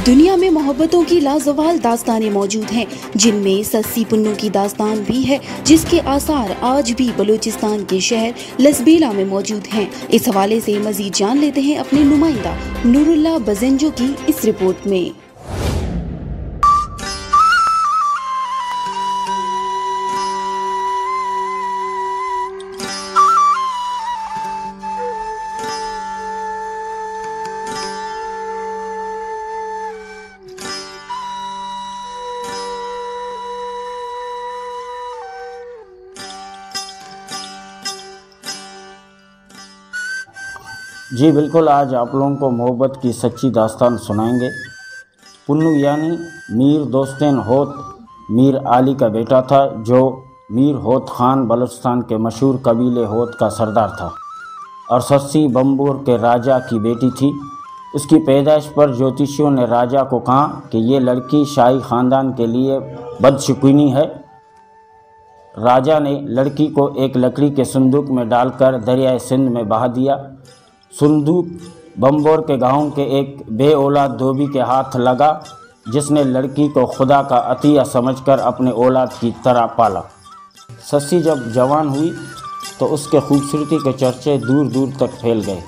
دنیا میں محبتوں کی لازوال داستانیں موجود ہیں، جن میں سسی پنو کی داستان بھی ہے، جس کے آثار آج بھی بلوچستان کے شہر لسبیلا میں موجود ہیں۔ اس حوالے سے مزید جان لیتے ہیں اپنے نمائندہ نور اللہ بزنجو کی اس رپورٹ میں۔ جی بالکل، آج آپ لوگوں کو محبت کی سچی داستان سنائیں گے۔ پنو یعنی میر دوستین ہوت میر علی کا بیٹا تھا، جو میر ہوت خان بلوچستان کے مشہور قبیلے ہوت کا سردار تھا، اور سسی بمبور کے راجہ کی بیٹی تھی۔ اس کی پیدائش پر جوتشیوں نے راجہ کو کہا کہ یہ لڑکی شاہی خاندان کے لیے بدشگونی ہے۔ راجہ نے لڑکی کو ایک لکڑی کے صندوق میں ڈال کر دریائے سندھ میں بہا دیا۔ صندوق بمبور کے گاؤں کے ایک بے اولاد دھوبی کے ہاتھ لگا، جس نے لڑکی کو خدا کا عطیہ سمجھ کر اپنے اولاد کی طرح پالا۔ سسی جب جوان ہوئی تو اس کے خوبصورتی کے چرچے دور دور تک پھیل گئے۔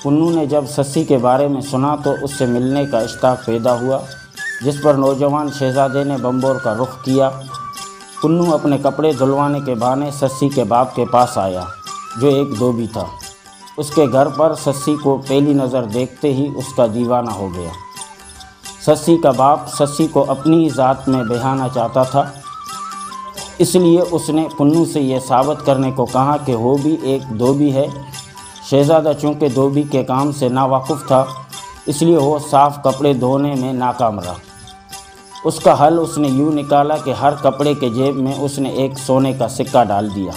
پنو نے جب سسی کے بارے میں سنا تو اس سے ملنے کا اشتیاق پیدا ہوا، جس پر نوجوان شہزادے نے بمبور کا رخ کیا۔ پنو اپنے کپڑے دھلوانے کے بہانے سسی کے باپ کے پاس آیا، جو ایک دھوبی تھا۔ اس کے گھر پر سسی کو پہلی نظر دیکھتے ہی اس کا دیوانہ ہو گیا۔ سسی کا باپ سسی کو اپنی ذات میں بہانا چاہتا تھا، اس لیے اس نے پنو سے یہ ثابت کرنے کو کہا کہ وہ بھی ایک دھوبی ہے۔ شہزادہ چونکہ دھوبی کے کام سے ناواقف تھا، اس لیے وہ صاف کپڑے دھونے میں ناکام رہا۔ اس کا حل اس نے یوں نکالا کہ ہر کپڑے کے جیب میں اس نے ایک سونے کا سکہ ڈال دیا،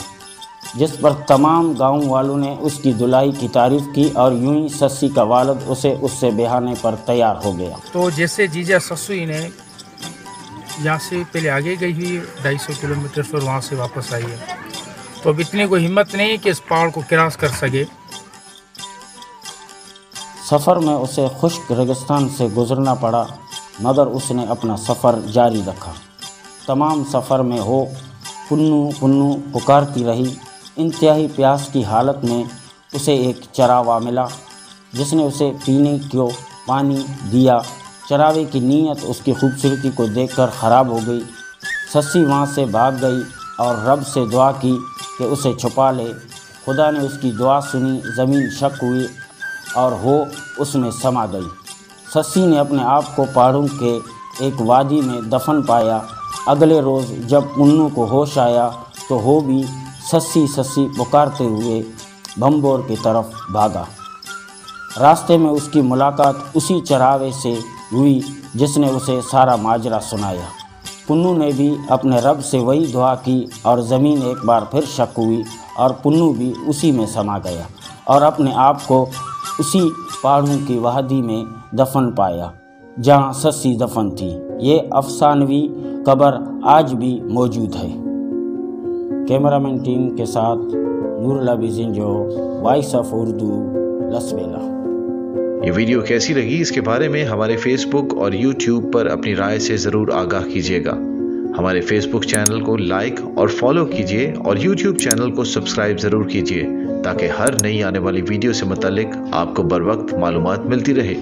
جس پر تمام گاؤں والوں نے اس کی دلائی کی تعریف کی، اور یوں ہی سسی کا والد اسے اس سے بہانے پر تیار ہو گیا۔ تو جیسے جیجا سسوئی نے یہاں سے پہلے آگے گئی ہوئی 250 کلومیٹر، پھر وہاں سے واپس آئی ہے، تو اب اتنی کوئی ہمت نہیں کہ اس پہاڑ کو کراس کر سکے۔ سفر میں اسے خشک ریگستان سے گزرنا پڑا، مگر اس نے اپنا سفر جاری رکھا۔ تمام سفر میں وہ پنو پنو پکارتی رہی۔ انتہائی پیاس کی حالت میں اسے ایک چراوا ملا، جس نے اسے پینے کو پانی دیا۔ چراوے کی نیت اس کی خوبصورتی کو دیکھ کر خراب ہو گئی۔ سسی وہاں سے بھاگ گئی اور رب سے دعا کی کہ اسے چھپا لے۔ خدا نے اس کی دعا سنی، زمین شق ہوئی اور وہ اس میں سما گئی۔ سسی نے اپنے آپ کو پہاڑوں کے ایک وادی میں دفن پایا۔ اگلے روز جب پنو کو ہوش آیا تو وہ بھی سسی سسی پکارتے ہوئے بمبور کی طرف بھاگا۔ راستے میں اس کی ملاقات اسی چراوے سے ہوئی، جس نے اسے سارا ماجرا سنایا۔ پنو نے بھی اپنے رب سے وہی دعا کی، اور زمین ایک بار پھر شق ہوئی، اور پنو بھی اسی میں سما گیا اور اپنے آپ کو اسی پہاڑوں کی وادی میں دفن پایا جہاں سسی دفن تھی۔ یہ افسانوی قبر آج بھی موجود ہے۔ کیمرامین ٹیم کے ساتھ نور اللہ بزنجو، وائس آف اردو، لسبیلا۔ یہ ویڈیو کیسی لگی اس کے بارے میں ہمارے فیس بک اور یوٹیوب پر اپنی رائے سے ضرور آگاہ کیجیے گا۔ ہمارے فیس بک چینل کو لائک اور فالو کیجیے، اور یوٹیوب چینل کو سبسکرائب ضرور کیجیے، تاکہ ہر نئی آنے والی ویڈیو سے متعلق آپ کو بر وقت معلومات ملتی رہے۔